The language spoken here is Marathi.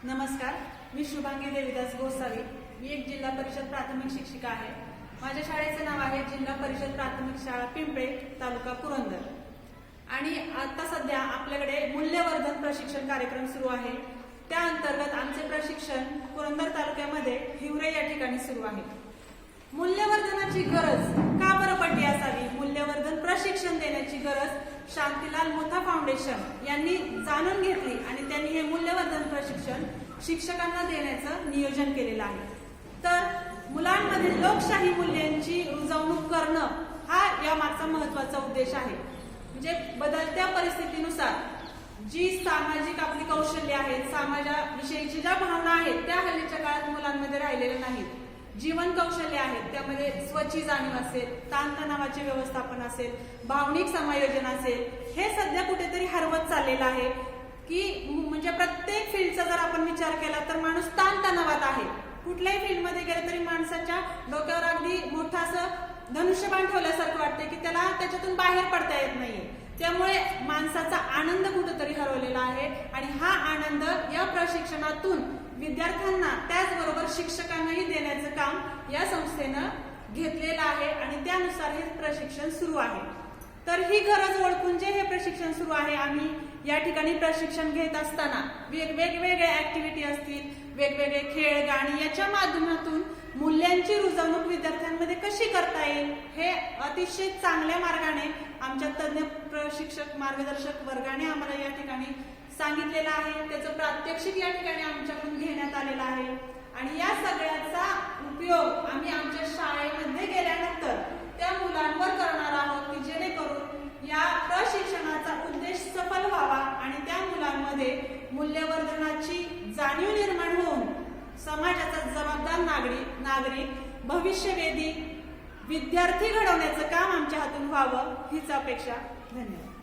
नमस्कार, मी शुभांगी देविदास गोसावी. मी एक जिल्हा परिषद प्राथमिक शिक्षिका आहे. माझ्या शाळेचे नाव आहे जिल्हा परिषद प्राथमिक शाळा पिंपळे, तालुका पुरंदर. आणि आता सध्या आपल्याकडे मूल्यवर्धन प्रशिक्षण कार्यक्रम सुरू आहे. त्या अंतर्गत आमचे प्रशिक्षण पुरंदर तालुक्यामध्ये हिवरे या ठिकाणी सुरू आहे. मूल्यवर्धनाची गरज का बरं पडली असावी, मूल्यवर्धन प्रशिक्षण देण्याची गरज शांतीलाल मुथा फाउंडेशन यांनी जाणून घेतली आणि त्यांनी हे मूल्यवर्धन प्रशिक्षण शिक्षकांना देण्याचं नियोजन केलेलं आहे. तर मुलांमध्ये लोकशाही मूल्यांची रुजवणूक करणं हा यामागचा महत्वाचा उद्देश आहे. म्हणजे बदलत्या परिस्थितीनुसार जी सामाजिक आपली कौशल्य आहेत, समाजाविषयीची ज्या भावना आहेत त्या हल्लीच्या काळात मुलांमध्ये राहिलेल्या नाहीत. जीवन कौशल्य आहेत, त्यामध्ये स्वची जाणीव असेल, ताणतणावाचे व्यवस्थापन असेल, भावनिक समायोजन असेल, हे सध्या कुठेतरी हरवत चाललेलं आहे. की म्हणजे प्रत्येक फील्डचा जर आपण विचार केला तर माणूस ताणतणावात आहे. कुठल्याही फील्डमध्ये गेलं तरी माणसाच्या डोक्यावर अगदी मोठं असं धनुष्यबाण ठेवल्यासारखं वाटतं की त्याला त्याच्यातून बाहेर पडता येत नाहीये. त्यामुळे माणसाचा आनंद कुठेतरी हरवलेला आहे आणि हा आनंद या प्रशिक्षणातून विद्यार्थ्यांना त्याचबरोबर शिक्षकांनाही देण्याचं काम या संस्थेनं घेतलेलं आहे आणि त्यानुसार हे प्रशिक्षण सुरू आहे. तर ही गरज ओळखून जे हे प्रशिक्षण सुरू आहे, आम्ही या ठिकाणी प्रशिक्षण घेत असताना वेगवेगळ्या ऍक्टिव्हिटी असतील, वेगवेगळे खेळ, गाणी याच्या माध्यमातून मूल्यांची रुजवणूक विद्यार्थ्यांमध्ये कशी करता येईल हे अतिशय चांगल्या मार्गाने आमच्या तज्ञ प्रशिक्षक मार्गदर्शक वर्गाने आम्हाला या ठिकाणी सांगितलेलं आहे. त्याचं प्रात्यक्षिक या ठिकाणी आमच्याकडून घेण्यात आलेलं आहे आणि या सगळ्याचा उपयोग आम्ही आमच्या शाळेमध्ये गेल्यानंतर त्या मुलांवर करणार आहोत की जेणेकरून या प्रशिक्षणाचा उद्देश सफल व्हावा आणि त्या मुलांमध्ये मूल्यवर्धनाची जाणीव निर्माण होऊन समाजाचा जबाबदार नागरिक भविष्यवेधी विद्यार्थी घडवण्याचं काम आमच्या हातून व्हावं हीच अपेक्षा. धन्यवाद.